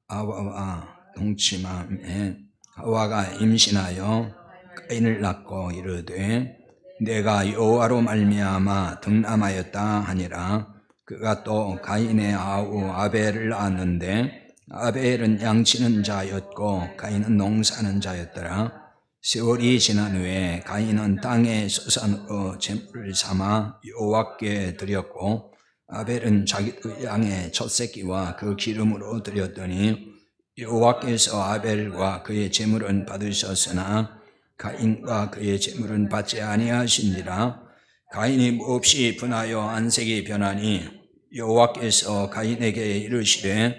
아와와 동침함에 하와가 임신하여 가인을 낳고 이르되 내가 여호와로 말미암아 득남하였다 하니라. 그가 또 가인의 아우 아벨을 낳았는데 아벨은 양치는 자였고 가인은 농사하는 자였더라. 세월이 지난 후에 가인은 땅의 소산으로 제물을 삼아 여호와께 드렸고 아벨은 자기 양의 첫 새끼와 그 기름으로 드렸더니 여호와께서 아벨과 그의 제물은 받으셨으나 가인과 그의 제물은 받지 아니하신지라. 가인이 몹시 분하여 안색이 변하니 여호와께서 가인에게 이르시되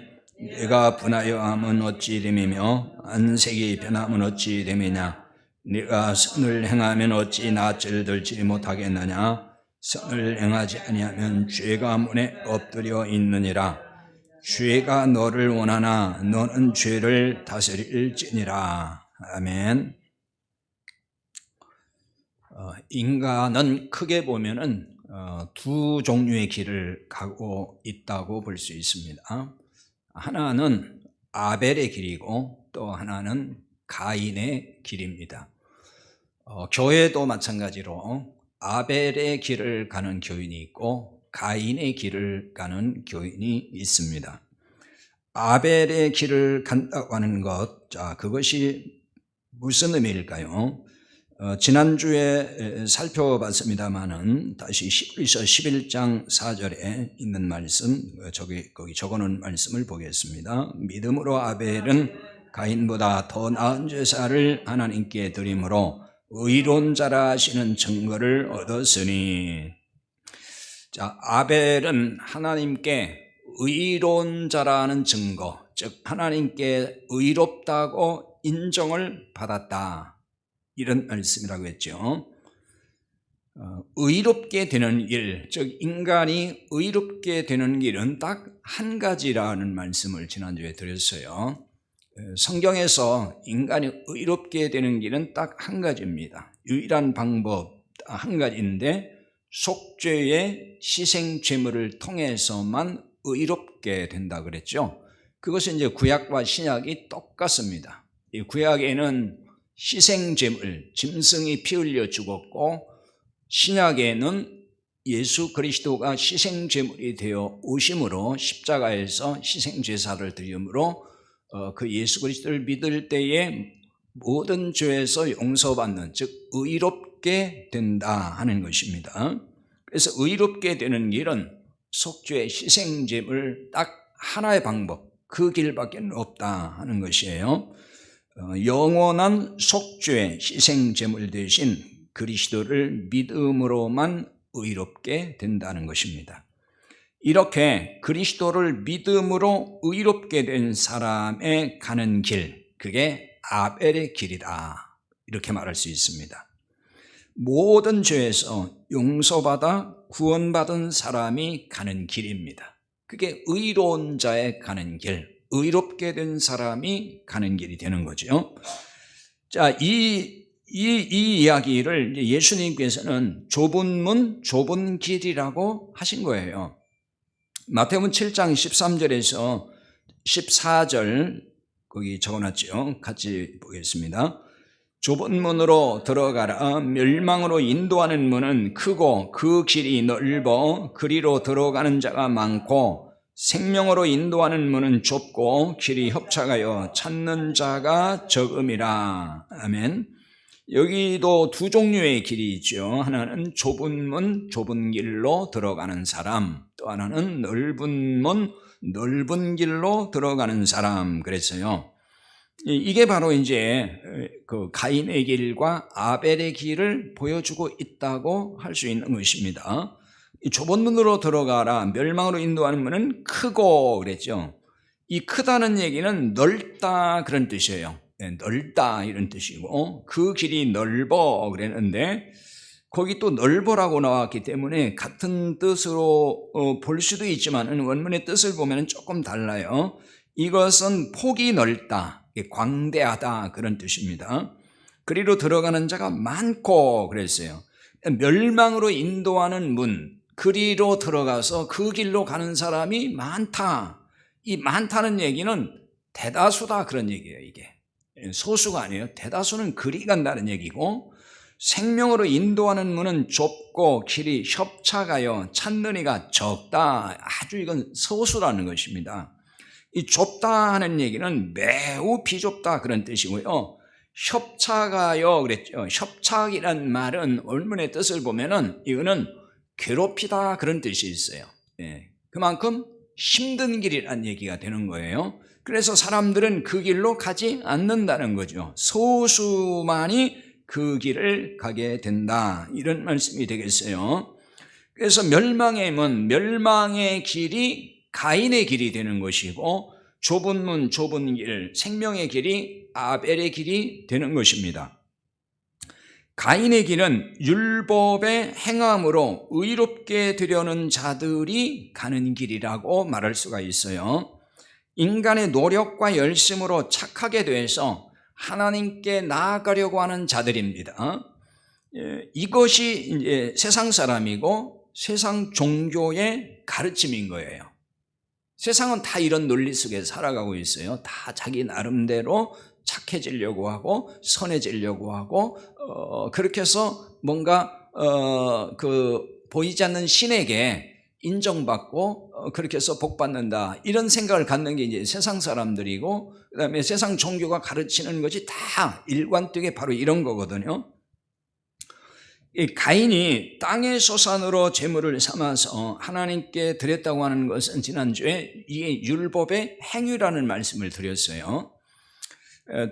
내가 분하여 함은 어찌 됨이며 안색이 변함은 어찌 됨이냐. 네가 선을 행하면 어찌 낯을 들지 못하겠느냐. 선을 행하지 아니하면 죄가 문에 엎드려 있느니라. 죄가 너를 원하나 너는 죄를 다스릴지니라. 아멘. 인간은 크게 보면은 두 종류의 길을 가고 있다고 볼 수 있습니다. 하나는 아벨의 길이고 또 하나는 가인의 길입니다. 교회도 마찬가지로 아벨의 길을 가는 교인이 있고 가인의 길을 가는 교인이 있습니다. 아벨의 길을 간다고 하는 것, 그것이 무슨 의미일까요? 지난주에 살펴봤습니다마는 다시 히브리서 11장 4절에 있는 말씀, 거기 적어놓은 말씀을 보겠습니다. 믿음으로 아벨은 가인보다 더 나은 제사를 하나님께 드림으로 의로운 자라 하시는 증거를 얻었으니. 자, 아벨은 하나님께 의로운 자라는 증거, 즉 하나님께 의롭다고 인정을 받았다, 이런 말씀이라고 했죠. 의롭게 되는 길, 즉 인간이 의롭게 되는 길은 딱 한 가지라는 말씀을 지난주에 드렸어요. 성경에서 인간이 의롭게 되는 길은 딱 한 가지입니다. 유일한 방법 한 가지인데 속죄의 희생 제물을 통해서만 의롭게 된다 그랬죠. 그것은 이제 구약과 신약이 똑같습니다. 이 구약에는 희생 제물, 짐승이 피 흘려 죽었고 신약에는 예수 그리스도가 희생 제물이 되어 오심으로 십자가에서 희생 제사를 드림으로 그 예수 그리스도를 믿을 때에 모든 죄에서 용서받는, 즉 의롭게 된다 하는 것입니다. 그래서 의롭게 되는 길은 속죄의 희생 제물 딱 하나의 방법, 그 길밖에 없다 하는 것이에요. 영원한 속죄 희생 제물 대신 그리스도를 믿음으로만 의롭게 된다는 것입니다. 이렇게 그리스도를 믿음으로 의롭게 된 사람의 가는 길, 그게 아벨의 길이다, 이렇게 말할 수 있습니다. 모든 죄에서 용서받아 구원받은 사람이 가는 길입니다. 그게 의로운 자의 가는 길, 의롭게 된 사람이 가는 길이 되는 거죠. 자, 이 이야기를 예수님께서는 좁은 문, 좁은 길이라고 하신 거예요. 마태복음 7장 13절에서 14절 거기 적어놨죠. 같이 보겠습니다. 좁은 문으로 들어가라. 멸망으로 인도하는 문은 크고 그 길이 넓어 그리로 들어가는 자가 많고 생명으로 인도하는 문은 좁고 길이 협착하여 찾는 자가 적음이라. 아멘. 여기도 두 종류의 길이 있죠. 하나는 좁은 문, 좁은 길로 들어가는 사람, 또 하나는 넓은 문, 넓은 길로 들어가는 사람 그랬어요. 이게 바로 이제 그 가인의 길과 아벨의 길을 보여주고 있다고 할 수 있는 것입니다. 이 좁은 문으로 들어가라, 멸망으로 인도하는 문은 크고 그랬죠. 이 크다는 얘기는 넓다 그런 뜻이에요. 넓다 이런 뜻이고, 그 길이 넓어 그랬는데 거기 또 넓어라고 나왔기 때문에 같은 뜻으로 볼 수도 있지만 원문의 뜻을 보면 조금 달라요. 이것은 폭이 넓다, 광대하다 그런 뜻입니다. 그리로 들어가는 자가 많고 그랬어요. 멸망으로 인도하는 문, 그리로 들어가서 그 길로 가는 사람이 많다. 이 많다는 얘기는 대다수다 그런 얘기예요. 이게 소수가 아니에요. 대다수는 그리 간다는 얘기고, 생명으로 인도하는 문은 좁고 길이 협착하여 찾는 이가 적다. 아주 이건 소수라는 것입니다. 이 좁다 하는 얘기는 매우 비좁다 그런 뜻이고요. 협착하여 그랬죠. 협착이란 말은 원문의 뜻을 보면은 이거는 괴롭히다 그런 뜻이 있어요. 그만큼 힘든 길이란 얘기가 되는 거예요. 그래서 사람들은 그 길로 가지 않는다는 거죠. 소수만이 그 길을 가게 된다, 이런 말씀이 되겠어요. 그래서 멸망의 문, 멸망의 길이 가인의 길이 되는 것이고, 좁은 문, 좁은 길, 생명의 길이 아벨의 길이 되는 것입니다. 가인의 길은 율법의 행함으로 의롭게 되려는 자들이 가는 길이라고 말할 수가 있어요. 인간의 노력과 열심으로 착하게 돼서 하나님께 나아가려고 하는 자들입니다. 이것이 이제 세상 사람이고 세상 종교의 가르침인 거예요. 세상은 다 이런 논리 속에 살아가고 있어요. 다 자기 나름대로 착해지려고 하고 선해지려고 하고 그렇게 해서 뭔가 보이지 않는 신에게 인정받고 그렇게 해서 복받는다, 이런 생각을 갖는 게 이제 세상 사람들이고, 그 다음에 세상 종교가 가르치는 것이 다 일관되게 바로 이런 거거든요. 이 가인이 땅의 소산으로 제물을 삼아서 하나님께 드렸다고 하는 것은 지난주에 이게 율법의 행위라는 말씀을 드렸어요.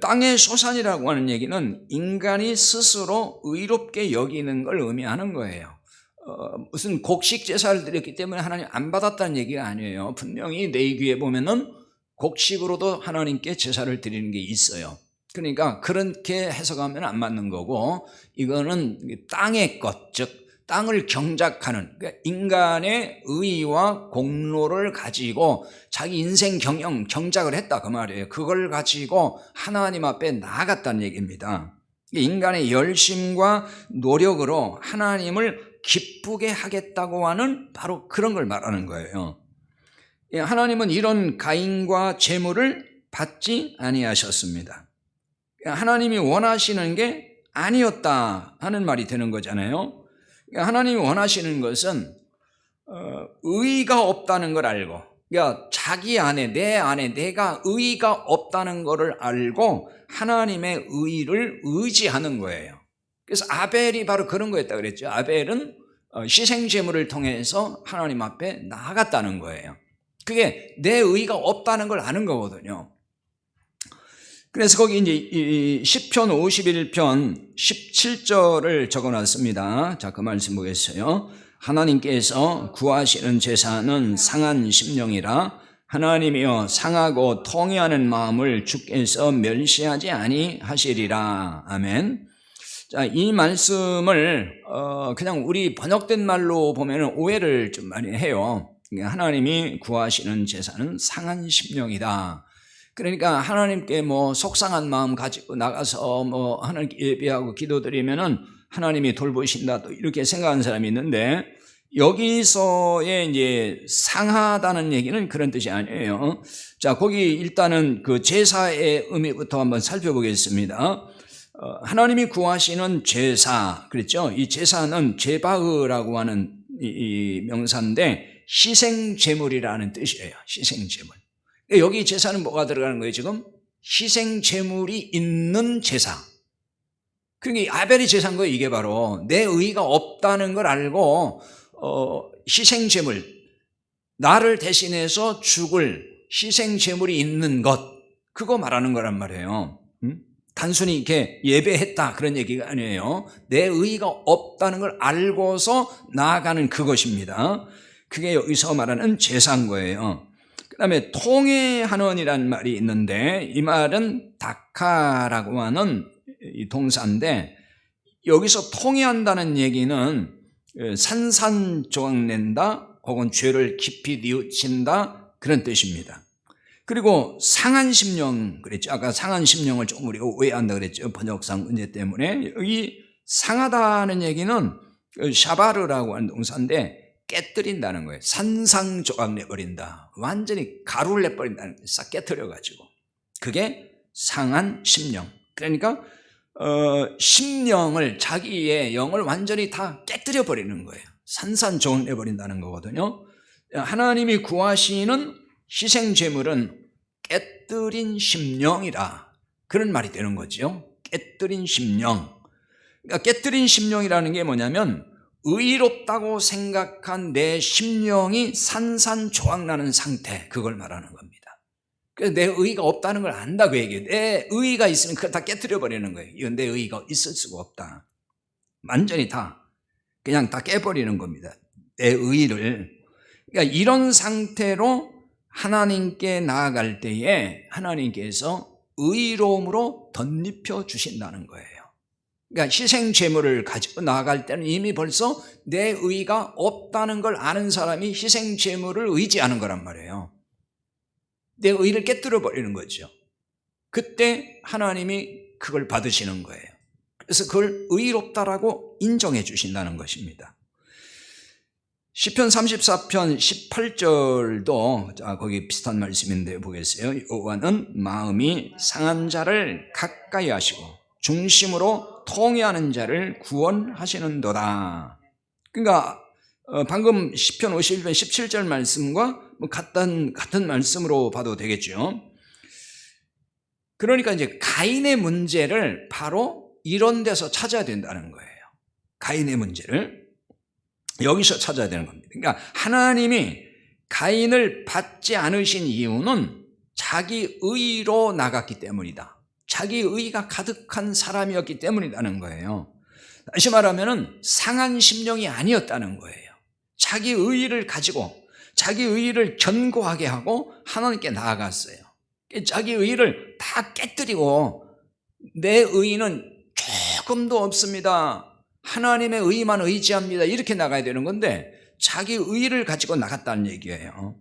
땅의 소산이라고 하는 얘기는 인간이 스스로 의롭게 여기는 걸 의미하는 거예요. 무슨 곡식 제사를 드렸기 때문에 하나님 안 받았다는 얘기가 아니에요. 분명히 레위기에 보면은 곡식으로도 하나님께 제사를 드리는 게 있어요. 그러니까 그렇게 해석하면 안 맞는 거고, 이거는 땅의 것, 즉 땅을 경작하는, 그러니까 인간의 의와 공로를 가지고 자기 인생 경작을 했다 그 말이에요. 그걸 가지고 하나님 앞에 나아갔다는 얘기입니다. 인간의 열심과 노력으로 하나님을 기쁘게 하겠다고 하는 바로 그런 걸 말하는 거예요. 하나님은 이런 가인과 제물을 받지 아니하셨습니다. 하나님이 원하시는 게 아니었다 하는 말이 되는 거잖아요. 하나님이 원하시는 것은 의의가 없다는 걸 알고, 그러니까 자기 안에, 내 안에 내가 의의가 없다는 것을 알고 하나님의 의의를 의지하는 거예요. 그래서 아벨이 바로 그런 거였다 그랬죠. 아벨은 희생제물을 통해서 하나님 앞에 나아갔다는 거예요. 그게 내 의의가 없다는 걸 아는 거거든요. 그래서 거기 이제 시편 51편 17절을 적어놨습니다. 자, 그 말씀 보겠어요. 하나님께서 구하시는 제사는 상한 심령이라 하나님이여 상하고 통회하는 마음을 주께서 멸시하지 아니하시리라. 아멘. 자, 이 말씀을 그냥 우리 번역된 말로 보면 오해를 좀 많이 해요. 하나님이 구하시는 제사는 상한 심령이다. 그러니까 하나님께 뭐 속상한 마음 가지고 나가서 뭐 하나님께 예배하고 기도드리면은 하나님이 돌보신다, 또 이렇게 생각하는 사람이 있는데, 여기서의 이제 상하다는 얘기는 그런 뜻이 아니에요. 자, 거기 일단은 그 제사의 의미부터 한번 살펴보겠습니다. 하나님이 구하시는 제사, 그랬죠? 이 제사는 제바흐라고 하는 이 명사인데 희생제물이라는 뜻이에요. 희생제물. 여기 제사는 뭐가 들어가는 거예요? 지금 희생제물이 있는 제사. 그러니까 아벨이 제사인 거예요. 이게 바로 내 의의가 없다는 걸 알고 희생제물, 나를 대신해서 죽을 희생제물이 있는 것, 그거 말하는 거란 말이에요. 단순히 이렇게 예배했다 그런 얘기가 아니에요. 내 의의가 없다는 걸 알고서 나아가는 그것입니다. 그게 여기서 말하는 제사인 거예요. 그 다음에 통회하는이라는 말이 있는데, 이 말은 다카라고 하는 이 동사인데, 여기서 통회한다는 얘기는 산산조각낸다 혹은 죄를 깊이 뉘우친다 그런 뜻입니다. 그리고 상한 심령 그랬죠. 아까 상한 심령을 조금 우리가 오해한다 그랬죠. 번역상 문제 때문에. 여기 상하다는 얘기는 샤바르라고 하는 동사인데 깨뜨린다는 거예요. 산상조각 내버린다. 완전히 가루를 내버린다는 거예요. 싹 깨뜨려가지고. 그게 상한 심령. 그러니까 심령을, 자기의 영을 완전히 다 깨뜨려 버리는 거예요. 산산조각내 버린다는 거거든요. 하나님이 구하시는 희생제물은 깨뜨린 심령이라, 그런 말이 되는 거죠. 깨뜨린 심령. 그러니까 깨뜨린 심령이라는 게 뭐냐면 의롭다고 생각한 내 심령이 산산조각나는 상태, 그걸 말하는 겁니다. 그래서 내 의의가 없다는 걸 안다, 그 얘기예요. 내 의의가 있으면 그걸 다 깨뜨려 버리는 거예요. 이건 내 의의가 있을 수가 없다. 완전히 다 그냥 다 깨버리는 겁니다, 내 의의를. 그러니까 이런 상태로 하나님께 나아갈 때에 하나님께서 의로움으로 덧입혀 주신다는 거예요. 그러니까 희생제물을 가지고 나아갈 때는 이미 벌써 내 의의가 없다는 걸 아는 사람이 희생제물을 의지하는 거란 말이에요. 내 의의를 깨뜨려 버리는 거죠. 그때 하나님이 그걸 받으시는 거예요. 그래서 그걸 의롭다라고 인정해 주신다는 것입니다. 시편 34편 18절도 거기 비슷한 말씀인데 보겠어요. 여호와는 마음이 상한 자를 가까이 하시고 중심으로 통회하는 자를 구원하시는도다. 그러니까 방금 시편 51편 17절 말씀과 같은 말씀으로 봐도 되겠죠. 그러니까 이제 가인의 문제를 바로 이런 데서 찾아야 된다는 거예요. 가인의 문제를 여기서 찾아야 되는 겁니다. 그러니까 하나님이 가인을 받지 않으신 이유는 자기 의로 나갔기 때문이다. 자기 의가 가득한 사람이었기 때문이라는 거예요. 다시 말하면 상한 심령이 아니었다는 거예요. 자기 의를 가지고 자기 의를 견고하게 하고 하나님께 나아갔어요. 자기 의를 다 깨뜨리고 내 의는 조금도 없습니다, 하나님의 의만 의지합니다, 이렇게 나가야 되는 건데 자기 의를 가지고 나갔다는 얘기예요.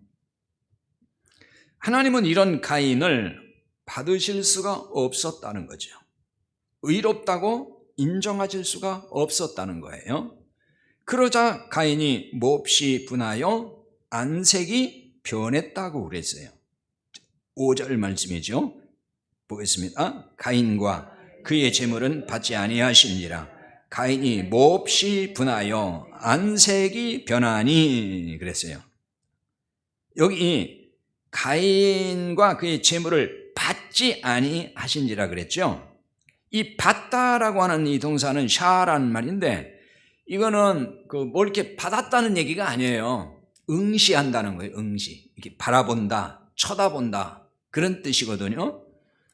하나님은 이런 가인을 받으실 수가 없었다는 거죠. 의롭다고 인정하실 수가 없었다는 거예요. 그러자 가인이 몹시 분하여 안색이 변했다고 그랬어요. 5절 말씀이죠. 보겠습니다. 가인과 그의 제물은 받지 아니하시니라. 가인이 몹시 분하여 안색이 변하니 그랬어요. 여기 가인과 그의 제물을 받지 아니하신지라 그랬죠. 이 받다라고 하는 이 동사는 샤라는 말인데 이거는 뭐 이렇게 받았다는 얘기가 아니에요. 응시한다는 거예요. 응시. 이렇게 바라본다, 쳐다본다, 그런 뜻이거든요.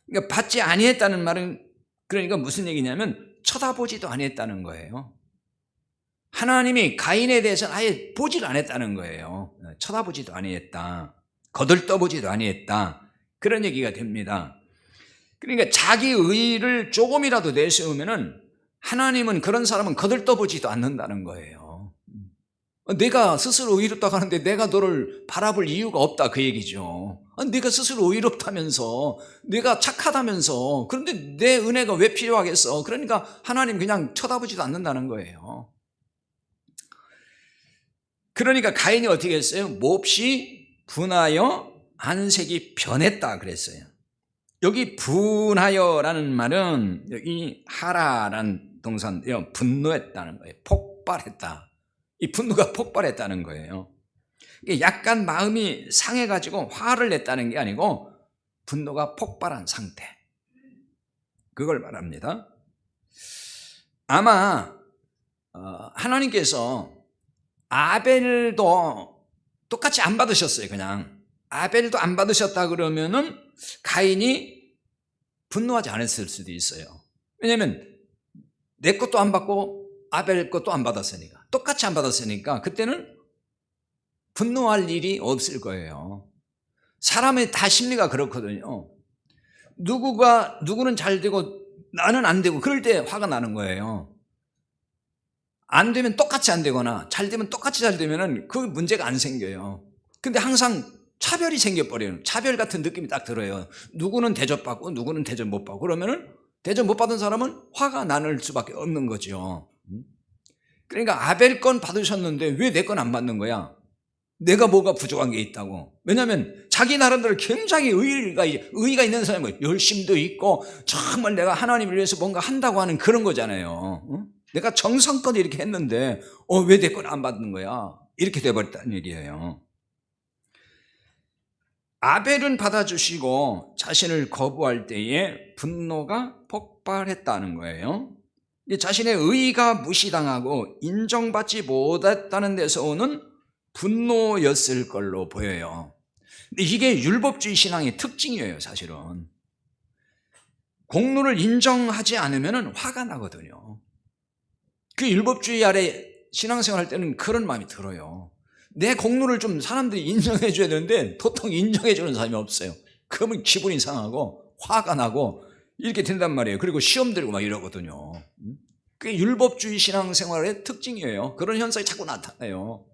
그러니까 받지 아니했다는 말은 그러니까 무슨 얘기냐면 쳐다보지도 아니했다는 거예요. 하나님이 가인에 대해서는 아예 보지를 않았다는 거예요. 쳐다보지도 아니했다, 거들떠보지도 아니했다, 그런 얘기가 됩니다. 그러니까 자기 의를 조금이라도 내세우면은 하나님은 그런 사람은 거들떠보지도 않는다는 거예요. 내가 스스로 의롭다고 하는데 내가 너를 바라볼 이유가 없다, 그 얘기죠. 내가 스스로 의롭다면서, 내가 착하다면서, 그런데 내 은혜가 왜 필요하겠어? 그러니까 하나님 그냥 쳐다보지도 않는다는 거예요. 그러니까 가인이 어떻게 했어요? 몹시 분하여 안색이 변했다 그랬어요. 여기 분하여라는 말은 여기 하라라는 동사인데요, 분노했다는 거예요. 폭발했다. 이 분노가 폭발했다는 거예요. 약간 마음이 상해가지고 화를 냈다는 게 아니고 분노가 폭발한 상태, 그걸 말합니다. 아마 하나님께서 아벨도 똑같이 안 받으셨어요. 그냥 아벨도 안 받으셨다 그러면은 가인이 분노하지 않았을 수도 있어요. 왜냐하면 내 것도 안 받고 아벨 것도 안 받았으니까, 똑같이 안 받았으니까 그때는 분노할 일이 없을 거예요. 사람의 다 심리가 그렇거든요. 누구는 잘 되고 나는 안 되고 그럴 때 화가 나는 거예요. 안 되면 똑같이 안 되거나 잘 되면 똑같이 잘 되면은 그 문제가 안 생겨요. 근데 항상 차별이 생겨버려요. 차별 같은 느낌이 딱 들어요. 누구는 대접받고 누구는 대접 못 받고 그러면은 대접 못 받은 사람은 화가 나는 수밖에 없는 거죠. 그러니까 아벨 건 받으셨는데 왜 내 건 안 받는 거야? 내가 뭐가 부족한 게 있다고. 왜냐하면 자기 나름대로 굉장히 의의가 있는 사람은 열심도 있고 정말 내가 하나님을 위해서 뭔가 한다고 하는 그런 거잖아요. 응? 내가 정성껏 이렇게 했는데 왜 내 건 안 받는 거야? 이렇게 돼버렸다는 얘기예요. 아벨은 받아주시고 자신을 거부할 때에 분노가 폭발했다는 거예요. 자신의 의의가 무시당하고 인정받지 못했다는 데서 오는 분노였을 걸로 보여요. 근데 이게 율법주의 신앙의 특징이에요. 사실은 공로를 인정하지 않으면 화가 나거든요. 그 율법주의 아래 신앙생활 할 때는 그런 마음이 들어요. 내 공로를 좀 사람들이 인정해 줘야 되는데 도통 인정해 주는 사람이 없어요. 그러면 기분이 상하고 화가 나고 이렇게 된단 말이에요. 그리고 시험 들고 막 이러거든요. 그게 율법주의 신앙생활의 특징이에요. 그런 현상이 자꾸 나타나요.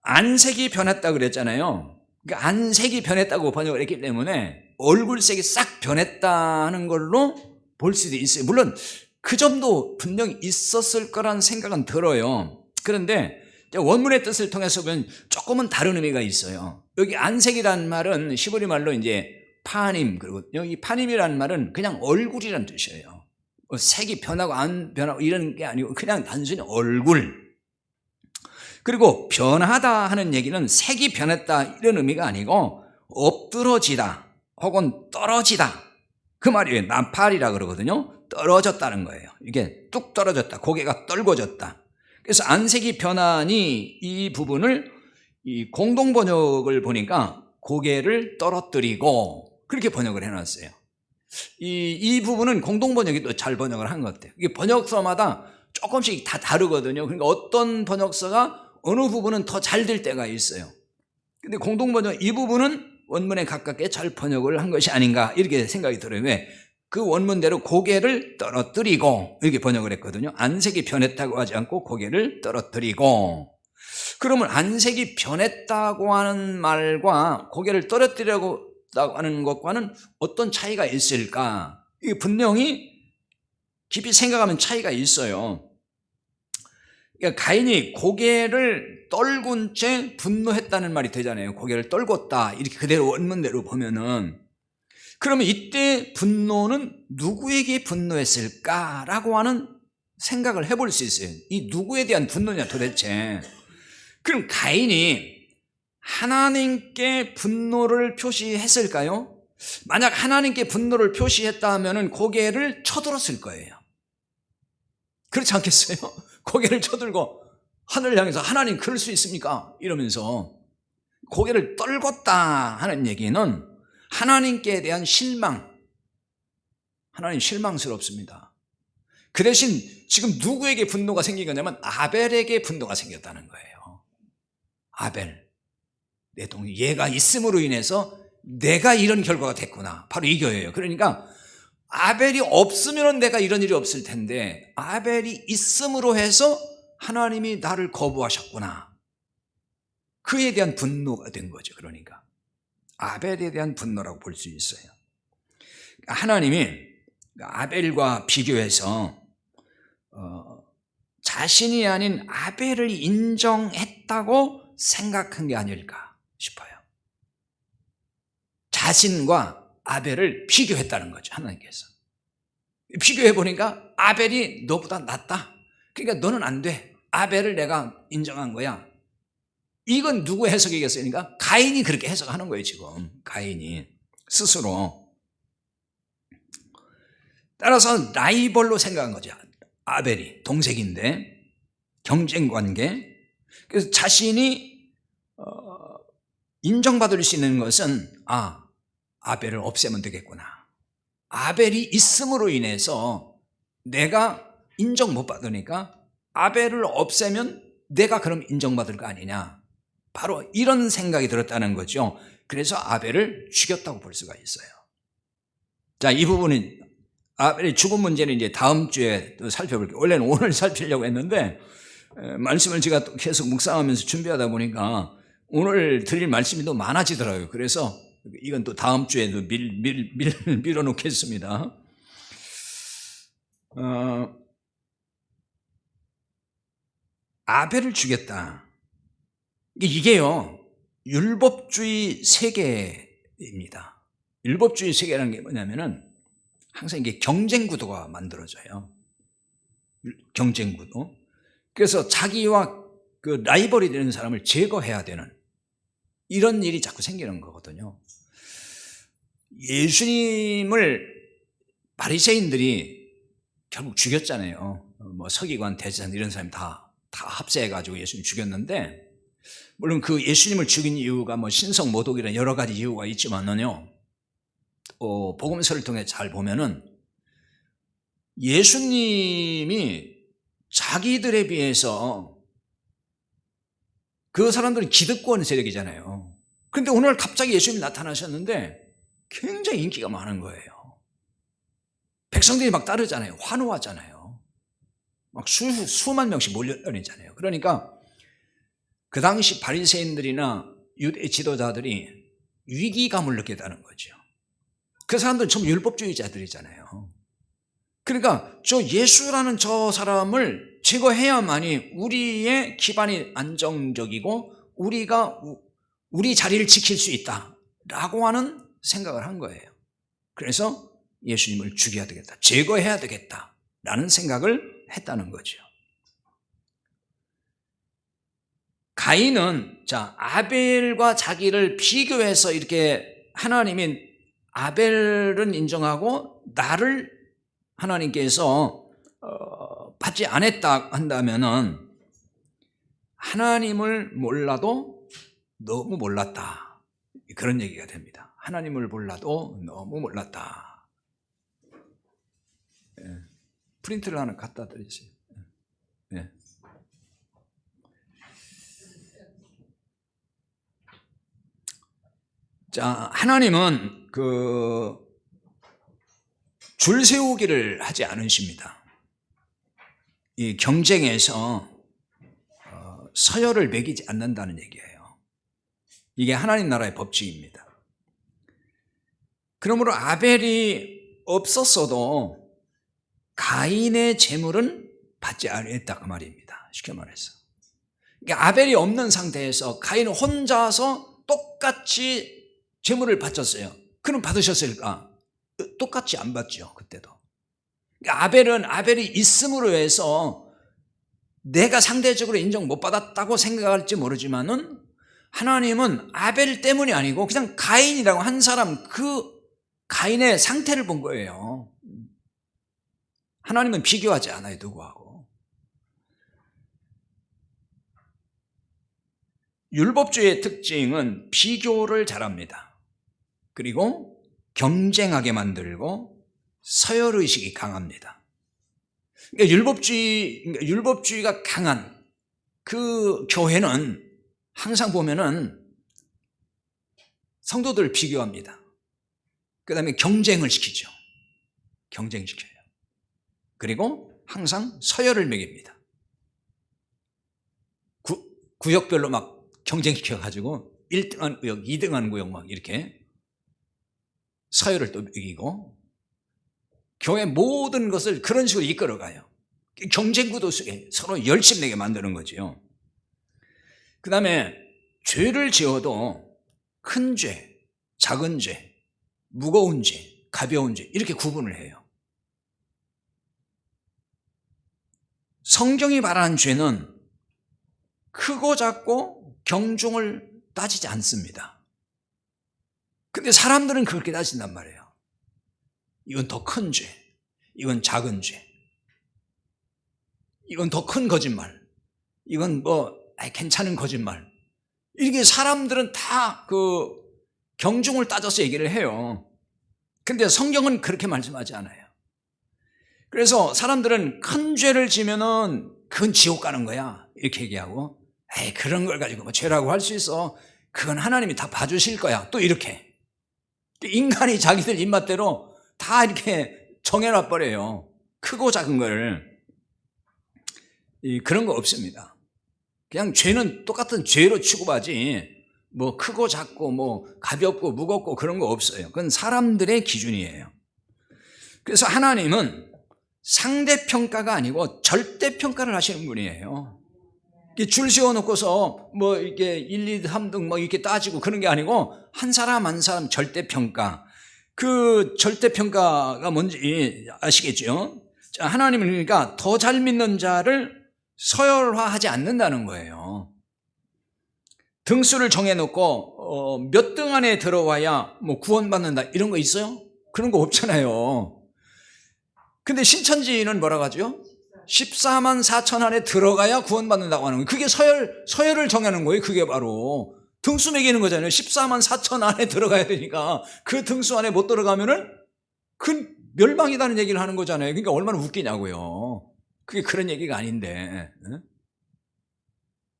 안색이 변했다 그랬잖아요. 그러니까 안색이 변했다고 번역을 했기 때문에 얼굴색이 싹 변했다는 걸로 볼 수도 있어요. 물론 그 점도 분명히 있었을 거란 생각은 들어요. 그런데 원문의 뜻을 통해서 보면 조금은 다른 의미가 있어요. 여기 안색이라는 말은 히브리 말로 이제 파님, 그리고 여기 파님이라는 말은 그냥 얼굴이라는 뜻이에요. 색이 변하고 안 변하고 이런 게 아니고 그냥 단순히 얼굴. 그리고 변하다 하는 얘기는 색이 변했다 이런 의미가 아니고 엎드러지다 혹은 떨어지다 그 말이에요. 나팔이라 그러거든요. 떨어졌다는 거예요. 이게 뚝 떨어졌다. 고개가 떨궈졌다. 그래서 안색이 변하니 이 부분을 이 공동번역을 보니까 고개를 떨어뜨리고 그렇게 번역을 해놨어요. 이 부분은 공동번역이 또 잘 번역을 한 것 같아요. 이게 번역서마다 조금씩 다 다르거든요. 그러니까 어떤 번역서가 어느 부분은 더 잘 될 때가 있어요. 근데 공동번역 이 부분은 원문에 가깝게 잘 번역을 한 것이 아닌가 이렇게 생각이 들어요. 왜? 그 원문대로 고개를 떨어뜨리고 이렇게 번역을 했거든요. 안색이 변했다고 하지 않고 고개를 떨어뜨리고. 그러면 안색이 변했다고 하는 말과 고개를 떨어뜨리라고 하는 것과는 어떤 차이가 있을까? 이게 분명히 깊이 생각하면 차이가 있어요. 그러니까 가인이 고개를 떨군 채 분노했다는 말이 되잖아요. 고개를 떨궜다 이렇게 그대로 원문대로 보면은 그러면 이때 분노는 누구에게 분노했을까라고 하는 생각을 해볼 수 있어요. 이 누구에 대한 분노냐 도대체. 그럼 가인이 하나님께 분노를 표시했을까요? 만약 하나님께 분노를 표시했다 하면 고개를 쳐들었을 거예요. 그렇지 않겠어요? 고개를 쳐들고 하늘을 향해서 하나님 그럴 수 있습니까? 이러면서 고개를 떨궜다 하는 얘기는 하나님께 대한 실망, 하나님 실망스럽습니다. 그 대신 지금 누구에게 분노가 생긴 거냐면 아벨에게 분노가 생겼다는 거예요. 아벨, 내 동생, 얘가 있음으로 인해서 내가 이런 결과가 됐구나. 바로 이 교회예요. 그러니까 아벨이 없으면 내가 이런 일이 없을 텐데 아벨이 있음으로 해서 하나님이 나를 거부하셨구나. 그에 대한 분노가 된 거죠. 그러니까 아벨에 대한 분노라고 볼 수 있어요. 하나님이 아벨과 비교해서 자신이 아닌 아벨을 인정했다고 생각한 게 아닐까 싶어요. 자신과 아벨을 비교했다는 거죠. 하나님께서 비교해보니까 아벨이 너보다 낫다. 그러니까 너는 안 돼. 아벨을 내가 인정한 거야. 이건 누구 해석이겠어요? 그러니까 가인이 그렇게 해석하는 거예요. 지금 가인이 스스로. 따라서 라이벌로 생각한 거죠. 아벨이 동생인데 경쟁관계. 그래서 자신이 인정받을 수 있는 것은 아벨을 없애면 되겠구나. 아벨이 있음으로 인해서 내가 인정 못 받으니까 아벨을 없애면 내가 그럼 인정받을 거 아니냐. 바로 이런 생각이 들었다는 거죠. 그래서 아벨을 죽였다고 볼 수가 있어요. 자, 이 부분은 아벨의 죽음 문제는 이제 다음 주에 또 살펴볼게요. 원래는 오늘 살피려고 했는데 말씀을 제가 또 계속 묵상하면서 준비하다 보니까 오늘 드릴 말씀이 또 많아지더라고요. 그래서 이건 또 다음 주에도 밀어놓겠습니다. 아벨을 죽였다. 이게요, 율법주의 세계입니다. 율법주의 세계라는 게 뭐냐면은 항상 이게 경쟁 구도가 만들어져요. 경쟁 구도. 그래서 자기와 그 라이벌이 되는 사람을 제거해야 되는 이런 일이 자꾸 생기는 거거든요. 예수님을 바리새인들이 결국 죽였잖아요. 뭐 서기관, 대제사장 이런 사람 다 합세해가지고 예수님 죽였는데, 물론 그 예수님을 죽인 이유가 뭐 신성 모독이라는 여러 가지 이유가 있지만은요, 복음서를 통해 잘 보면은 예수님이 자기들에 비해서, 그 사람들은 기득권 세력이잖아요. 그런데 오늘 갑자기 예수님이 나타나셨는데 굉장히 인기가 많은 거예요. 백성들이 막 따르잖아요. 환호하잖아요. 막 수만 명씩 몰려다니잖아요. 그러니까 그 당시 바리새인들이나 유대 지도자들이 위기감을 느꼈다는 거죠. 그 사람들은 전부 율법주의자들이잖아요. 그러니까 저 예수라는 저 사람을 제거해야만이 우리의 기반이 안정적이고 우리가 우리 자리를 지킬 수 있다라고 하는 생각을 한 거예요. 그래서 예수님을 죽여야 되겠다, 제거해야 되겠다라는 생각을 했다는 거죠. 가인은 아벨과 자기를 비교해서 이렇게 하나님이 아벨은 인정하고 나를 하나님께서 받지 않았다 한다면은 하나님을 몰라도 너무 몰랐다, 그런 얘기가 됩니다. 하나님을 몰라도 너무 몰랐다. 프린트를 하나 갖다 드리세요. 자, 하나님은 줄 세우기를 하지 않으십니다. 이 경쟁에서 서열을 매기지 않는다는 얘기예요. 이게 하나님 나라의 법칙입니다. 그러므로 아벨이 없었어도 가인의 재물은 받지 않았다, 그 말입니다. 쉽게 말해서. 그러니까 아벨이 없는 상태에서 가인은 혼자서 똑같이 재물을 바쳤어요. 그럼 받으셨을까? 똑같이 안 받죠, 그때도. 그러니까 아벨이 있음으로 해서 내가 상대적으로 인정 못 받았다고 생각할지 모르지만은 하나님은 아벨 때문이 아니고 그냥 가인이라고 한 사람, 그 가인의 상태를 본 거예요. 하나님은 비교하지 않아요, 누구하고. 율법주의의 특징은 비교를 잘합니다. 그리고 경쟁하게 만들고 서열의식이 강합니다. 그러니까 율법주의가 강한 그 교회는 항상 보면은 성도들을 비교합니다. 그 다음에 경쟁을 시키죠. 경쟁시켜요. 그리고 항상 서열을 매깁니다. 구역별로 막 경쟁시켜가지고 1등한 구역, 2등한 구역 막 이렇게 서열을 또 매기고 교회 모든 것을 그런 식으로 이끌어가요. 경쟁구도 속에 서로 열심내게 만드는 거죠. 그 다음에 죄를 지어도 큰 죄, 작은 죄, 무거운 죄, 가벼운 죄 이렇게 구분을 해요. 성경이 말하는 죄는 크고 작고 경중을 따지지 않습니다. 근데 사람들은 그렇게 따진단 말이에요. 이건 더 큰 죄, 이건 작은 죄, 이건 더 큰 거짓말, 이건 괜찮은 거짓말. 이렇게 사람들은 다 그 경중을 따져서 얘기를 해요. 근데 성경은 그렇게 말씀하지 않아요. 그래서 사람들은 큰 죄를 지면은 그건 지옥 가는 거야 이렇게 얘기하고, 그런 걸 가지고 뭐 죄라고 할 수 있어, 그건 하나님이 다 봐주실 거야, 또 이렇게 인간이 자기들 입맛대로 다 이렇게 정해놔 버려요. 크고 작은 걸. 그런 거 없습니다. 그냥 죄는 똑같은 죄로 취급하지 뭐 크고 작고 뭐 가볍고 무겁고 그런 거 없어요. 그건 사람들의 기준이에요. 그래서 하나님은 상대평가가 아니고 절대평가를 하시는 분이에요. 줄 세워놓고서 뭐 이게 1, 2, 3등 뭐 이렇게 따지고 그런 게 아니고 한 사람 한 사람 절대평가. 그 절대평가가 뭔지 아시겠죠? 자, 하나님은 그러니까 더 잘 믿는 자를 서열화하지 않는다는 거예요. 등수를 정해놓고 몇 등 안에 들어와야 뭐 구원받는다 이런 거 있어요? 그런 거 없잖아요. 근데 신천지는 뭐라고 하죠? 14만 4천 안에 들어가야 구원받는다고 하는 거예요. 그게 서열을 정하는 거예요. 그게 바로 등수 매기는 거잖아요. 14만 4천 안에 들어가야 되니까 그 등수 안에 못 들어가면은 그 멸망이라는 얘기를 하는 거잖아요. 그러니까 얼마나 웃기냐고요. 그게 그런 얘기가 아닌데.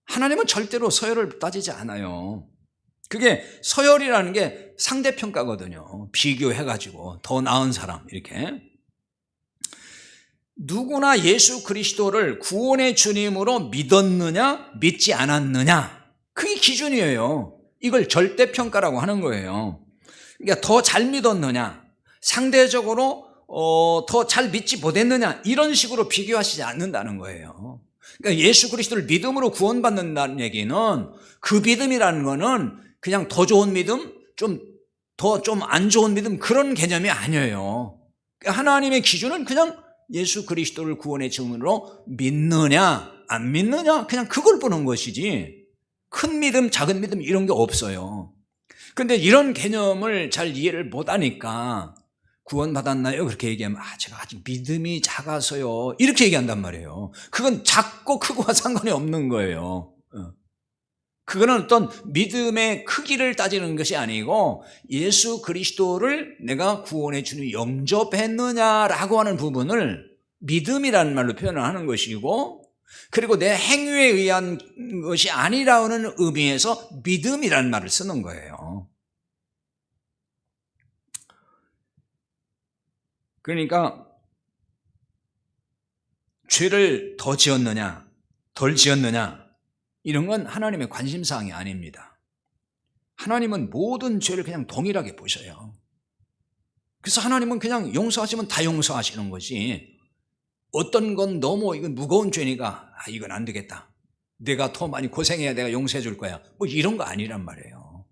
하나님은 절대로 서열을 따지지 않아요. 그게 서열이라는 게 상대평가거든요. 비교해가지고 더 나은 사람 이렇게. 누구나 예수 그리스도를 구원의 주님으로 믿었느냐 믿지 않았느냐 그게 기준이에요. 이걸 절대평가라고 하는 거예요. 그러니까 더 잘 믿었느냐 상대적으로 더 잘 믿지 못했느냐 이런 식으로 비교하시지 않는다는 거예요. 그러니까 예수 그리스도를 믿음으로 구원받는다는 얘기는 그 믿음이라는 거는 그냥 더 좋은 믿음 좀 안 좋은 믿음 그런 개념이 아니에요. 그러니까 하나님의 기준은 그냥 예수 그리스도를 구원의 증인으로 믿느냐 안 믿느냐 그냥 그걸 보는 것이지 큰 믿음 작은 믿음 이런 게 없어요. 그런데 이런 개념을 잘 이해를 못하니까 구원받았나요? 그렇게 얘기하면 제가 아직 믿음이 작아서요 이렇게 얘기한단 말이에요. 그건 작고 크고와 상관이 없는 거예요. 그거는 어떤 믿음의 크기를 따지는 것이 아니고 예수 그리스도를 내가 구원의 주님 영접했느냐라고 하는 부분을 믿음이라는 말로 표현을 하는 것이고 그리고 내 행위에 의한 것이 아니라는 의미에서 믿음이라는 말을 쓰는 거예요. 그러니까 죄를 더 지었느냐 덜 지었느냐 이런 건 하나님의 관심사항이 아닙니다. 하나님은 모든 죄를 그냥 동일하게 보셔요. 그래서 하나님은 그냥 용서하시면 다 용서하시는 거지 어떤 건 너무 이건 무거운 죄니까 이건 안 되겠다. 내가 더 많이 고생해야 내가 용서해 줄 거야. 뭐 이런 거 아니란 말이에요.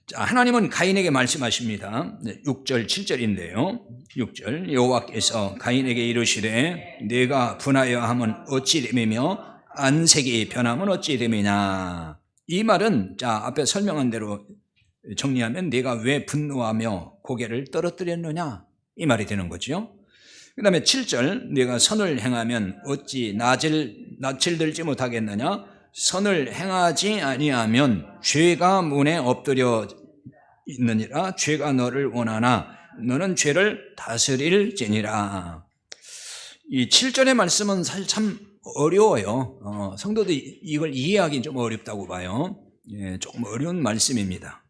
자, 하나님은 가인에게 말씀하십니다. 6절 7절인데요. 6절 여호와께서 가인에게 이르시되 내가 분하여 함은 어찌 됨이며 안색이 변함은 어찌 됨이냐. 이 말은 자 앞에 설명한 대로 정리하면 내가 왜 분노하며 고개를 떨어뜨렸느냐 이 말이 되는 거죠. 그 다음에 7절 내가 선을 행하면 어찌 낯을 들지 못하겠느냐. 선을 행하지 아니하면 죄가 문에 엎드려 있느니라. 죄가 너를 원하나 너는 죄를 다스릴지니라. 이 7절의 말씀은 사실 참 어려워요. 성도들이 이걸 이해하기는 좀 어렵다고 봐요. 조금 어려운 말씀입니다.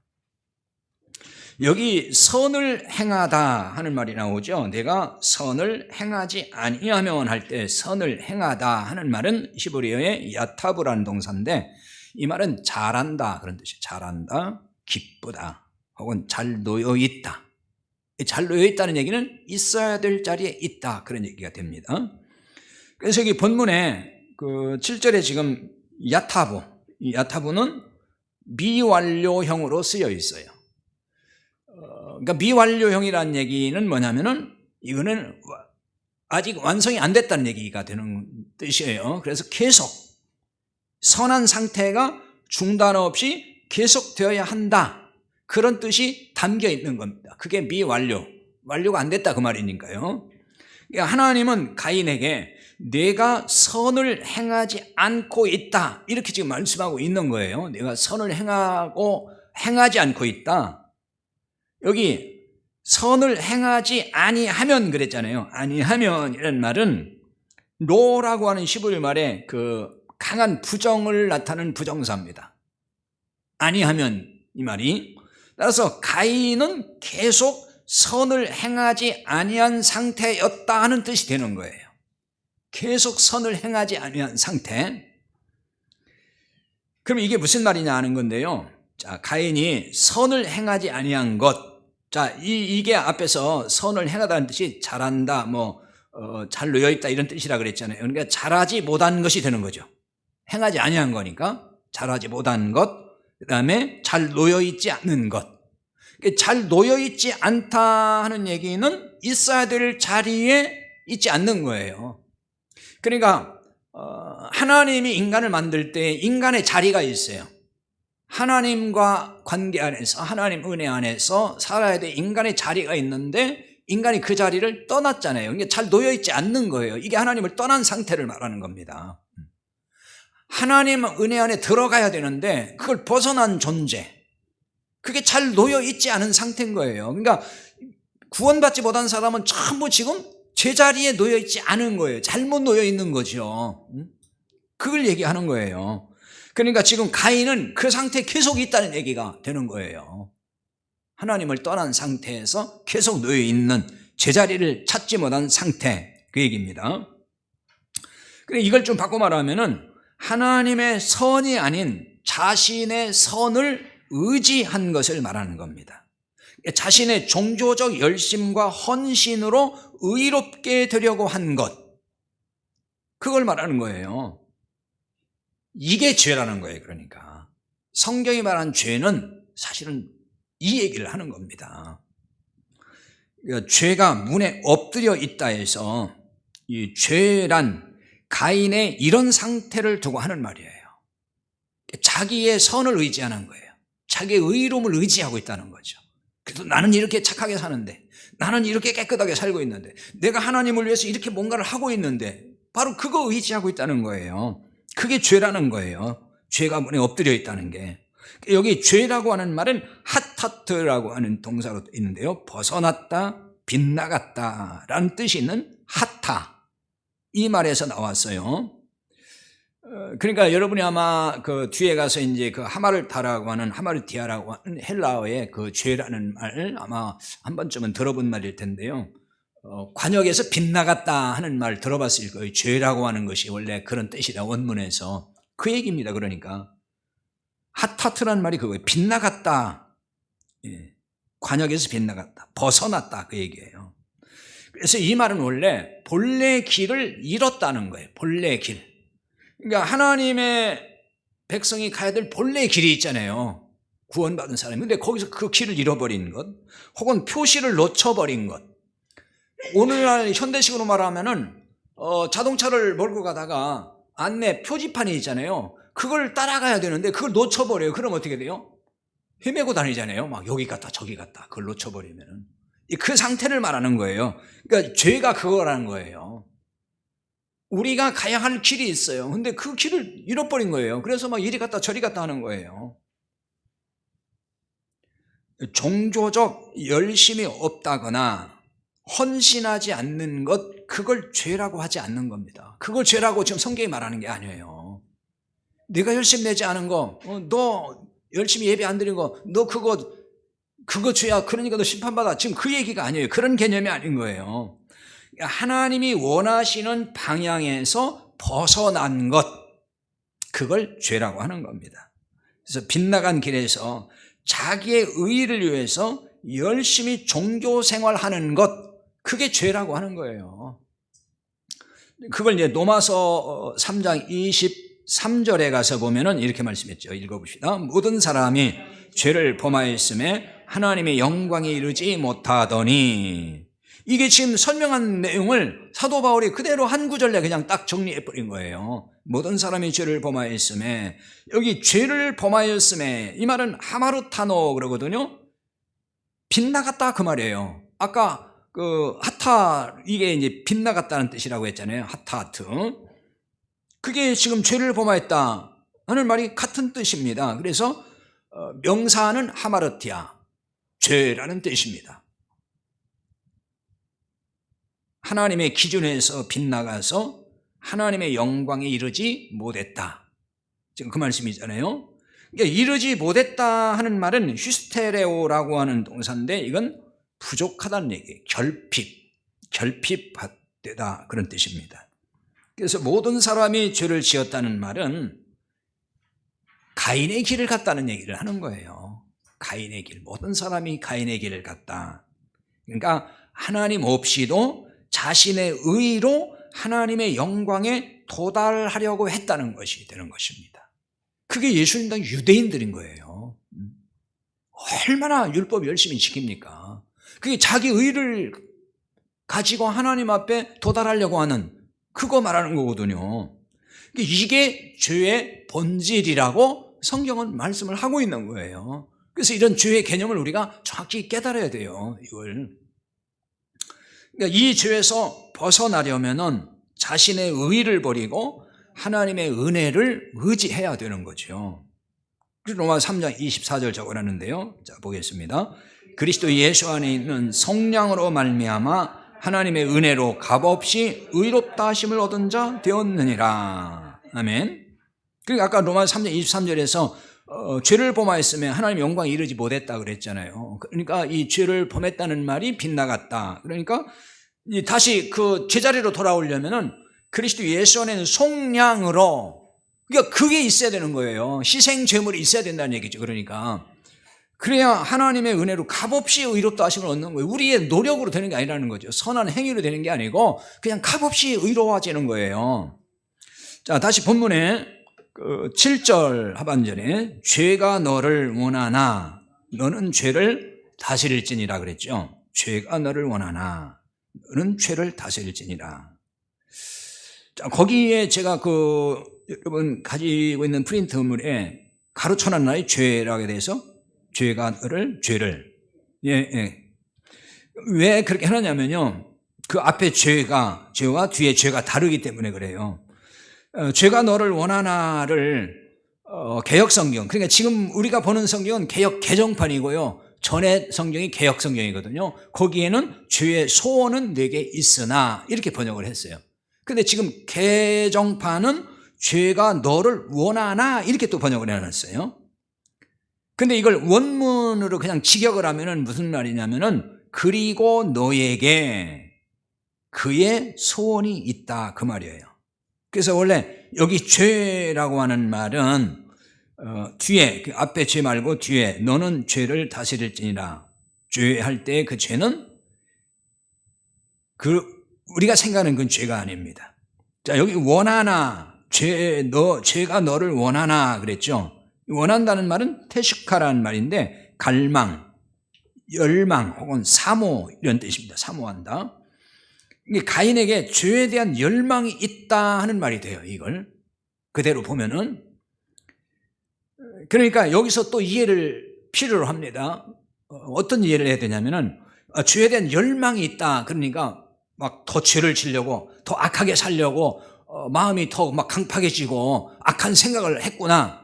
여기 선을 행하다 하는 말이 나오죠. 내가 선을 행하지 아니하면 할 때 선을 행하다 하는 말은 히브리어의 야타브라는 동사인데 이 말은 잘한다 그런 뜻이에요. 잘한다, 기쁘다 혹은 잘 놓여있다. 잘 놓여있다는 얘기는 있어야 될 자리에 있다 그런 얘기가 됩니다. 그래서 여기 본문에 그 7절에 지금 야타브, 이 야타브는 미완료형으로 쓰여 있어요. 그러니까 미완료형이라는 얘기는 뭐냐면은 이거는 아직 완성이 안 됐다는 얘기가 되는 뜻이에요. 그래서 계속 선한 상태가 중단 없이 계속되어야 한다. 그런 뜻이 담겨 있는 겁니다. 그게 미완료, 완료가 안 됐다 그 말이니까요. 그러니까 하나님은 가인에게 내가 선을 행하지 않고 있다 이렇게 지금 말씀하고 있는 거예요. 내가 선을 행하지 않고 있다. 여기 선을 행하지 아니하면 그랬잖아요. 아니하면 이런 말은 로라고 하는 히브리 말에 그 강한 부정을 나타내는 부정사입니다. 아니하면 이 말이. 따라서 가인은 계속 선을 행하지 아니한 상태였다 하는 뜻이 되는 거예요. 계속 선을 행하지 아니한 상태. 그럼 이게 무슨 말이냐 하는 건데요. 자, 가인이 선을 행하지 아니한 것. 자, 이게 앞에서 선을 행하다는 뜻이 잘한다, 잘 놓여있다 이런 뜻이라 그랬잖아요. 그러니까 잘하지 못한 것이 되는 거죠. 행하지 아니한 거니까 잘하지 못한 것, 그 다음에 잘 놓여있지 않는 것. 잘 놓여있지 않다 하는 얘기는 있어야 될 자리에 있지 않는 거예요. 그러니까 하나님이 인간을 만들 때 인간의 자리가 있어요. 하나님과 관계 안에서, 하나님 은혜 안에서 살아야 될 인간의 자리가 있는데 인간이 그 자리를 떠났잖아요. 그러니까 잘 놓여있지 않는 거예요. 이게 하나님을 떠난 상태를 말하는 겁니다. 하나님 은혜 안에 들어가야 되는데 그걸 벗어난 존재, 그게 잘 놓여있지 않은 상태인 거예요. 그러니까 구원받지 못한 사람은 전부 지금 제자리에 놓여있지 않은 거예요. 잘못 놓여있는 거죠. 그걸 얘기하는 거예요. 그러니까 지금 가인은 그 상태에 계속 있다는 얘기가 되는 거예요. 하나님을 떠난 상태에서 계속 놓여있는, 제자리를 찾지 못한 상태, 그 얘기입니다. 그래, 이걸 좀 바꿔 말하면은 하나님의 선이 아닌 자신의 선을 의지한 것을 말하는 겁니다. 자신의 종교적 열심과 헌신으로 의롭게 되려고 한 것, 그걸 말하는 거예요. 이게 죄라는 거예요. 그러니까 성경이 말한 죄는 사실은 이 얘기를 하는 겁니다. 그러니까 죄가 문에 엎드려 있다 해서 이 죄란 가인의 이런 상태를 두고 하는 말이에요. 자기의 선을 의지하는 거예요. 자기의 의로움을 의지하고 있다는 거죠. 그래서 나는 이렇게 착하게 사는데, 나는 이렇게 깨끗하게 살고 있는데, 내가 하나님을 위해서 이렇게 뭔가를 하고 있는데, 바로 그거 의지하고 있다는 거예요. 그게 죄라는 거예요. 죄가 문에 엎드려 있다는 게. 여기 죄라고 하는 말은 하타트라고 하는 동사로 있는데요, 벗어났다, 빗나갔다 라는 뜻이 있는 하타, 이 말에서 나왔어요. 그러니까 여러분이 아마 그 뒤에 가서 이제 그 하마르타라고 하는, 하마르티아라고 하는 헬라어의 그 죄라는 말 아마 한 번쯤은 들어본 말일 텐데요. 관역에서 빗나갔다 하는 말 들어봤을 거예요. 죄라고 하는 것이 원래 그런 뜻이다, 원문에서. 그 얘기입니다. 그러니까 하타트라는 말이 그거예요. 빗나갔다. 예. 관역에서 빗나갔다, 벗어났다, 그 얘기예요. 그래서 이 말은 원래 본래 길을 잃었다는 거예요. 본래 길. 그러니까 하나님의 백성이 가야 될 본래 길이 있잖아요. 구원받은 사람이. 근데 거기서 그 길을 잃어버린 것, 혹은 표시를 놓쳐버린 것. 오늘날 현대식으로 말하면은 자동차를 몰고 가다가 안내 표지판이 있잖아요. 그걸 따라가야 되는데 그걸 놓쳐버려요. 그럼 어떻게 돼요? 헤매고 다니잖아요. 막 여기 갔다 저기 갔다. 그걸 놓쳐버리면은 그 상태를 말하는 거예요. 그러니까 죄가 그거라는 거예요. 우리가 가야 할 길이 있어요. 근데 그 길을 잃어버린 거예요. 그래서 막 이리 갔다 저리 갔다 하는 거예요. 종교적 열심이 없다거나 헌신하지 않는 것, 그걸 죄라고 하지 않는 겁니다. 그걸 죄라고 지금 성경이 말하는 게 아니에요. 네가 열심히 내지 않은 거, 너 열심히 예배 안 드린 거, 너 그거 죄야. 그러니까 너 심판받아. 지금 그 얘기가 아니에요. 그런 개념이 아닌 거예요. 하나님이 원하시는 방향에서 벗어난 것, 그걸 죄라고 하는 겁니다. 그래서 빗나간 길에서 자기의 의의를 위해서 열심히 종교 생활하는 것, 그게 죄라고 하는 거예요. 그걸 이제 로마서 3장 23절에 가서 보면은 이렇게 말씀했죠. 읽어봅시다. 모든 사람이 죄를 범하였음에 하나님의 영광에 이르지 못하더니, 이게 지금 설명한 내용을 사도 바울이 그대로 한 구절에 그냥 딱 정리해버린 거예요. 모든 사람이 죄를 범하였음에, 여기 죄를 범하였음에, 이 말은 하마르타노 그러거든요. 빗나갔다 그 말이에요. 아까 그 하타, 이게 이제 빗나갔다는 뜻이라고 했잖아요. 하타트. 그게 지금 죄를 범하였다 하는 말이 같은 뜻입니다. 그래서 명사는 하마르티아, 죄라는 뜻입니다. 하나님의 기준에서 빗나가서 하나님의 영광에 이르지 못했다, 지금 그 말씀이잖아요. 그러니까 이르지 못했다 하는 말은 휴스테레오라고 하는 동사인데, 이건 부족하다는 얘기예요. 결핍되다, 그런 뜻입니다. 그래서 모든 사람이 죄를 지었다는 말은 가인의 길을 갔다는 얘기를 하는 거예요. 가인의 길, 모든 사람이 가인의 길을 갔다. 그러니까 하나님 없이도 자신의 의로 하나님의 영광에 도달하려고 했다는 것이 되는 것입니다. 그게 예수님 당 유대인들인 거예요. 얼마나 율법 열심히 지킵니까? 그게 자기 의를 가지고 하나님 앞에 도달하려고 하는 그거 말하는 거거든요. 이게 죄의 본질이라고 성경은 말씀을 하고 있는 거예요. 그래서 이런 죄의 개념을 우리가 정확히 깨달아야 돼요. 이걸. 그러니까 이 죄에서 벗어나려면은 자신의 의를 버리고 하나님의 은혜를 의지해야 되는 거죠. 로마서 3장 24절 적어놨는데요. 자, 보겠습니다. 그리스도 예수 안에 있는 성령으로 말미암아 하나님의 은혜로 값없이 의롭다 하심을 얻은 자 되었느니라. 아멘. 그러니까 아까 로마서 3장 23절에서 죄를 범하였으면 하나님의 영광에 이르지 못했다 그랬잖아요. 그러니까 이 죄를 범했다는 말이 빗나갔다. 그러니까 다시 그 제자리로 돌아오려면은 그리스도 예수 안에는 속량으로, 그러니까 그게 있어야 되는 거예요. 희생 제물이 있어야 된다는 얘기죠. 그러니까 그래야 하나님의 은혜로 값없이 의롭다 하심을 얻는 거예요. 우리의 노력으로 되는 게 아니라는 거죠. 선한 행위로 되는 게 아니고 그냥 값없이 의로워지는 거예요. 자, 다시 본문에 7절 하반절에 죄가 너를 원하나 너는 죄를 다스릴지니라 그랬죠. 죄가 너를 원하나 너는 죄를 다스릴지니라. 자, 거기에 제가 여러분 가지고 있는 프린트물에 가로쳐놨나요? 죄라고 대해서 죄가 너를 죄를 왜 그렇게 해놨냐면요, 그 앞에 죄가 뒤에 죄가 다르기 때문에 그래요. 죄가 너를 원하나를 개역성경, 그러니까 지금 우리가 보는 성경은 개역 개정판이고요, 전에 성경이 개역 성경이거든요. 거기에는 죄의 소원은 내게 있으나 이렇게 번역을 했어요. 근데 지금 개정판은 죄가 너를 원하나 이렇게 또 번역을 해놨어요. 근데 이걸 원문으로 그냥 직역을 하면은 무슨 말이냐면은 그리고 너에게 그의 소원이 있다 그 말이에요. 그래서 원래 여기 죄라고 하는 말은 뒤에 그 앞에 죄 말고 뒤에 너는 죄를 다스릴지니라. 죄할 때 그 죄는 우리가 생각하는 그 죄가 아닙니다. 자, 여기 원하나 죄가 너를 원하나 그랬죠. 원한다는 말은 테슈카라는 말인데 갈망, 열망 혹은 사모 이런 뜻입니다. 사모한다. 이게 가인에게 죄에 대한 열망이 있다 하는 말이 돼요. 이걸 그대로 보면은. 그러니까 여기서 또 이해를 필요로 합니다. 어떤 이해를 해야 되냐면은 죄에 대한 열망이 있다. 그러니까 막 더 죄를 지려고 더 악하게 살려고 마음이 더 막 강팍해지고 악한 생각을 했구나.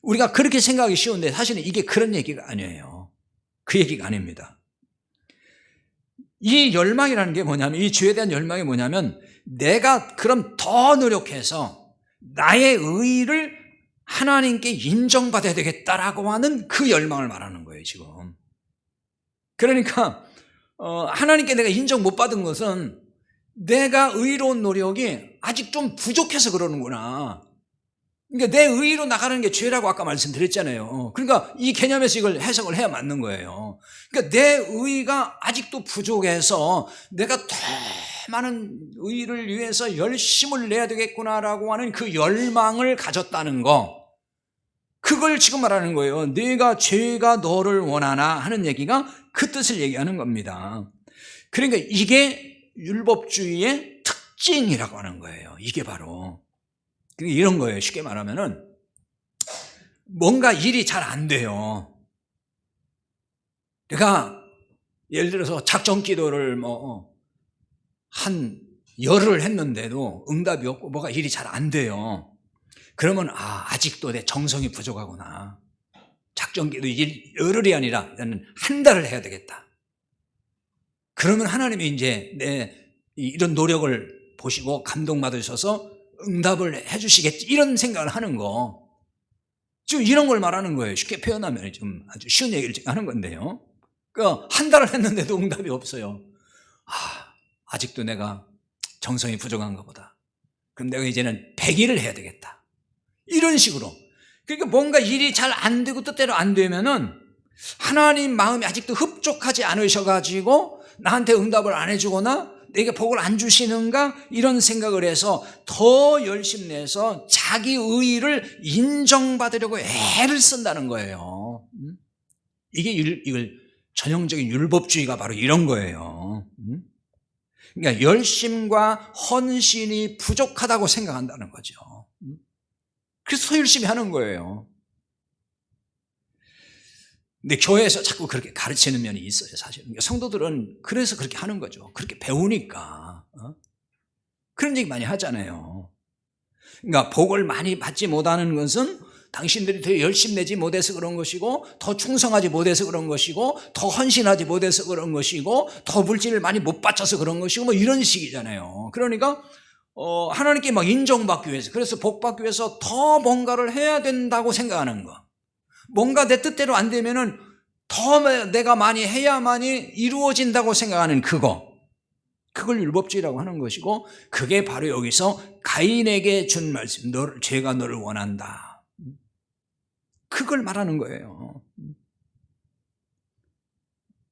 우리가 그렇게 생각하기 쉬운데 사실은 이게 그런 얘기가 아니에요. 그 얘기가 아닙니다. 이 열망이라는 게 뭐냐면, 이 죄에 대한 열망이 뭐냐면 내가 그럼 더 노력해서 나의 의를 하나님께 인정받아야 되겠다라고 하는 그 열망을 말하는 거예요 지금. 그러니까 하나님께 내가 인정 못 받은 것은 내가 의로운 노력이 아직 좀 부족해서 그러는구나. 그러니까 내 의로 나가는 게 죄라고 아까 말씀드렸잖아요. 그러니까 이 개념에서 이걸 해석을 해야 맞는 거예요. 그러니까 내 의가 아직도 부족해서 내가 더 많은 의를 위해서 열심을 내야 되겠구나라고 하는 그 열망을 가졌다는 거, 그걸 지금 말하는 거예요. 네가 죄가 너를 원하나 하는 얘기가 그 뜻을 얘기하는 겁니다. 그러니까 이게 율법주의의 특징이라고 하는 거예요. 이게 바로 이런 거예요. 쉽게 말하면은 뭔가 일이 잘 안 돼요. 그러니까 예를 들어서 작정 기도를 한 열흘 했는데도 응답이 없고 뭐가 일이 잘 안 돼요. 그러면 아직도 내 정성이 부족하구나. 작정 기도 열흘이 아니라 나는 한 달을 해야 되겠다. 그러면 하나님이 이제 내 이런 노력을 보시고 감동받으셔서 응답을 해주시겠지, 이런 생각을 하는 거. 지금 이런 걸 말하는 거예요. 쉽게 표현하면 좀 아주 쉬운 얘기를 하는 건데요. 그러니까 한 달을 했는데도 응답이 없어요. 아직도 내가 정성이 부족한가 보다. 그럼 내가 이제는 100일을 해야 되겠다. 이런 식으로. 그러니까 뭔가 일이 잘 안 되고 뜻대로 안 되면은 하나님 마음이 아직도 흡족하지 않으셔가지고 나한테 응답을 안 해주거나 내게 복을 안 주시는가? 이런 생각을 해서 더 열심내서 자기 의의를 인정받으려고 애를 쓴다는 거예요. 이걸 전형적인 율법주의가 바로 이런 거예요. 그러니까 열심과 헌신이 부족하다고 생각한다는 거죠. 그래서 더 열심히 하는 거예요. 근데 교회에서 자꾸 그렇게 가르치는 면이 있어요, 사실은. 그러니까 성도들은 그래서 그렇게 하는 거죠. 그렇게 배우니까. 그런 얘기 많이 하잖아요. 그러니까 복을 많이 받지 못하는 것은 당신들이 더 열심히 내지 못해서 그런 것이고, 더 충성하지 못해서 그런 것이고, 더 헌신하지 못해서 그런 것이고, 더 물질을 많이 못 바쳐서 그런 것이고, 뭐 이런 식이잖아요. 그러니까 하나님께 막 인정받기 위해서, 그래서 복 받기 위해서 더 뭔가를 해야 된다고 생각하는 거. 뭔가 내 뜻대로 안 되면은 더 내가 많이 해야만이 이루어진다고 생각하는 그걸 율법주의라고 하는 것이고, 그게 바로 여기서 가인에게 준 말씀, 죄가 너를 원한다, 그걸 말하는 거예요.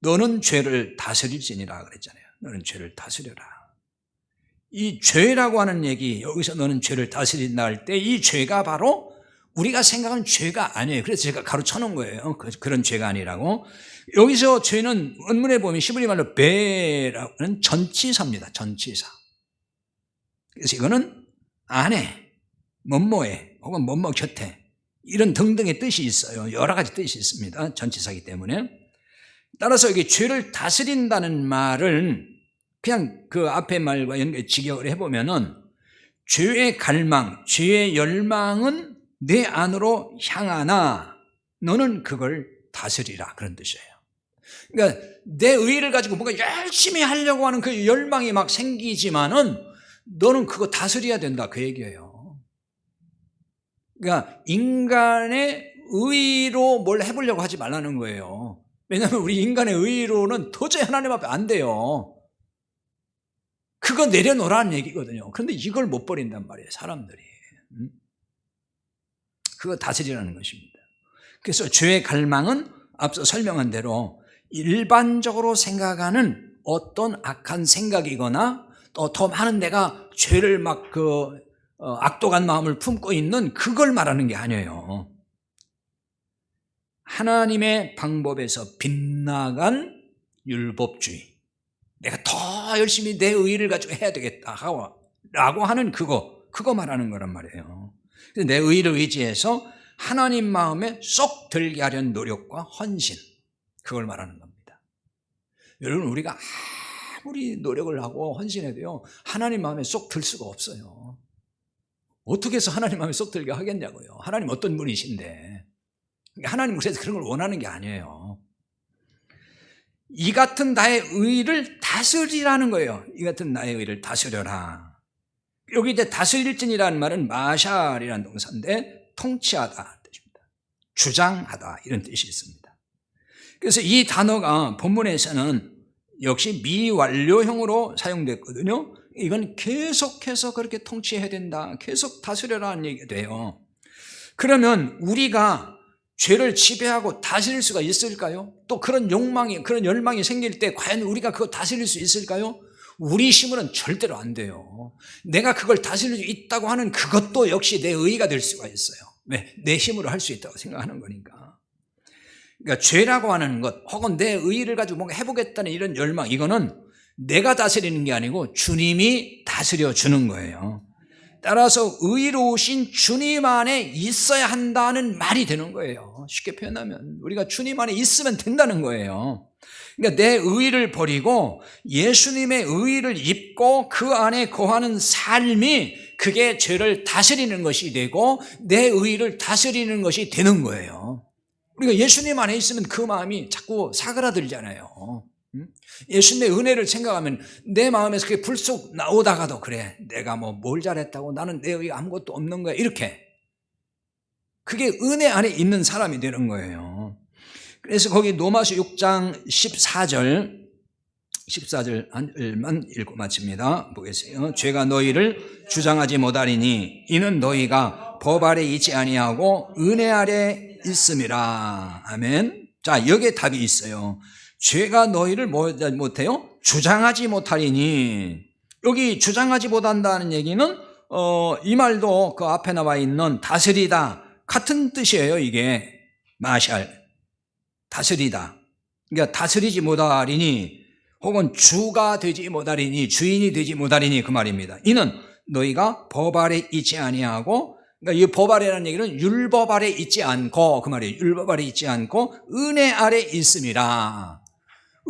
너는 죄를 다스릴지니라 그랬잖아요. 너는 죄를 다스려라. 이 죄라고 하는 얘기, 여기서 너는 죄를 다스린다 할 때 이 죄가 바로 우리가 생각하는 죄가 아니에요. 그래서 제가 가로쳐 놓은 거예요. 그런 죄가 아니라고. 여기서 죄는 원문에 보면 히브리 말로 베라고 하는 전치사입니다. 전치사. 그래서 이거는 아내, 뭐뭐해, 혹은 뭐뭐 곁에, 이런 등등의 뜻이 있어요. 여러 가지 뜻이 있습니다. 전치사이기 때문에. 따라서 여기 죄를 다스린다는 말은 그냥 그 앞에 말과 직역을 해보면은 죄의 갈망, 죄의 열망은 내 안으로 향하나 너는 그걸 다스리라, 그런 뜻이에요. 그러니까 내 의의를 가지고 뭔가 열심히 하려고 하는 그 열망이 막 생기지만은 너는 그거 다스려야 된다, 그 얘기예요. 그러니까 인간의 의의로 뭘 해보려고 하지 말라는 거예요. 왜냐하면 우리 인간의 의의로는 도저히 하나님 앞에 안 돼요. 그거 내려놓으라는 얘기거든요. 그런데 이걸 못 버린단 말이에요, 사람들이. 그거 다스리라는 것입니다. 그래서 죄의 갈망은 앞서 설명한 대로 일반적으로 생각하는 어떤 악한 생각이거나 또 더 많은 내가 죄를 막 악독한 마음을 품고 있는 그걸 말하는 게 아니에요. 하나님의 방법에서 빗나간 율법주의, 내가 더 열심히 내 의의를 가지고 해야 되겠다 라고 하는 그거 말하는 거란 말이에요. 내 의의를 의지해서 하나님 마음에 쏙 들게 하려는 노력과 헌신, 그걸 말하는 겁니다. 여러분, 우리가 아무리 노력을 하고 헌신해도요, 하나님 마음에 쏙 들 수가 없어요. 어떻게 해서 하나님 마음에 쏙 들게 하겠냐고요. 하나님 어떤 분이신데. 하나님 그래서 그런 걸 원하는 게 아니에요. 이 같은 나의 의의를 다스리라는 거예요. 이 같은 나의 의의를 다스려라. 여기 이제 다스릴진이라는 말은 마샬이라는 동사인데 통치하다 뜻입니다. 주장하다, 이런 뜻이 있습니다. 그래서 이 단어가 본문에서는 역시 미완료형으로 사용됐거든요. 이건 계속해서 그렇게 통치해야 된다, 계속 다스려라는 얘기가 돼요. 그러면 우리가 죄를 지배하고 다스릴 수가 있을까요? 또 그런 욕망이, 그런 열망이 생길 때 과연 우리가 그거 다스릴 수 있을까요? 우리 힘으로는 절대로 안 돼요. 내가 그걸 다스릴 수 있다고 하는 그것도 역시 내 의의가 될 수가 있어요. 왜? 내 힘으로 할 수 있다고 생각하는 거니까. 그러니까 죄라고 하는 것, 혹은 내 의의를 가지고 뭔가 해보겠다는 이런 열망, 이거는 내가 다스리는 게 아니고 주님이 다스려 주는 거예요. 따라서 의로우신 주님 안에 있어야 한다는 말이 되는 거예요. 쉽게 표현하면 우리가 주님 안에 있으면 된다는 거예요. 그러니까 내 의의를 버리고 예수님의 의의를 입고 그 안에 거하는 삶이, 그게 죄를 다스리는 것이 되고 내 의의를 다스리는 것이 되는 거예요. 우리가 예수님 안에 있으면 그 마음이 자꾸 사그라들잖아요. 예수님의 은혜를 생각하면 내 마음에서 그게 불쑥 나오다가도, 그래, 내가 뭘 잘했다고, 나는 내 의의가 아무것도 없는 거야, 이렇게. 그게 은혜 안에 있는 사람이 되는 거예요. 그래서 거기 로마서 6장 14절만 읽고 마칩니다. 보겠어요. 죄가 너희를 주장하지 못하리니 이는 너희가 법 아래 있지 아니하고 은혜 아래 있음이라. 아멘. 자, 여기에 답이 있어요. 죄가 너희를 못해요? 주장하지 못하리니, 여기 주장하지 못한다는 얘기는 이 말도 그 앞에 나와 있는 다스리다 같은 뜻이에요. 이게 마샬, 다스리다. 그러니까 다스리지 못하리니, 혹은 주가 되지 못하리니, 주인이 되지 못하리니 그 말입니다. 이는 너희가 법 아래 있지 아니하고, 그러니까 이 법 아래라는 얘기는 율법 아래 있지 않고 그 말이에요. 율법 아래 있지 않고 은혜 아래 있음이라.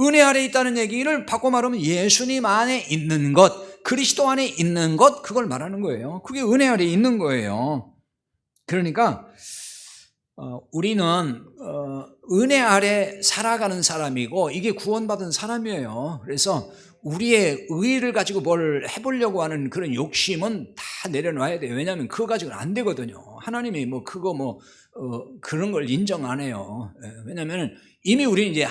은혜 아래 있다는 얘기를 바꿔 말하면 예수님 안에 있는 것, 그리스도 안에 있는 것, 그걸 말하는 거예요. 그게 은혜 아래 있는 거예요. 그러니까 우리는 은혜 아래 살아가는 사람이고 이게 구원받은 사람이에요. 그래서 우리의 의의를 가지고 뭘 해보려고 하는 그런 욕심은 다 내려놔야 돼요. 왜냐하면 그거 가지고는 안 되거든요. 하나님이 뭐 그거 그런 걸 인정 안 해요. 왜냐하면 이미 우리는 이제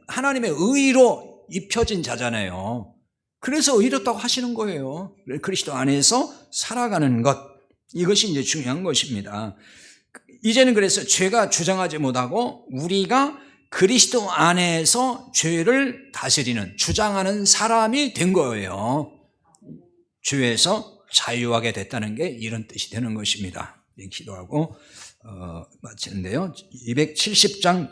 하나님의 의의로 입혀진 자잖아요. 그래서 의롭다고 하시는 거예요. 그리스도 안에서 살아가는 것, 이것이 이제 중요한 것입니다. 이제는 그래서 죄가 주장하지 못하고 우리가 그리스도 안에서 죄를 다스리는, 주장하는 사람이 된 거예요. 죄에서 자유하게 됐다는 게 이런 뜻이 되는 것입니다. 기도하고 마치는데요. 270장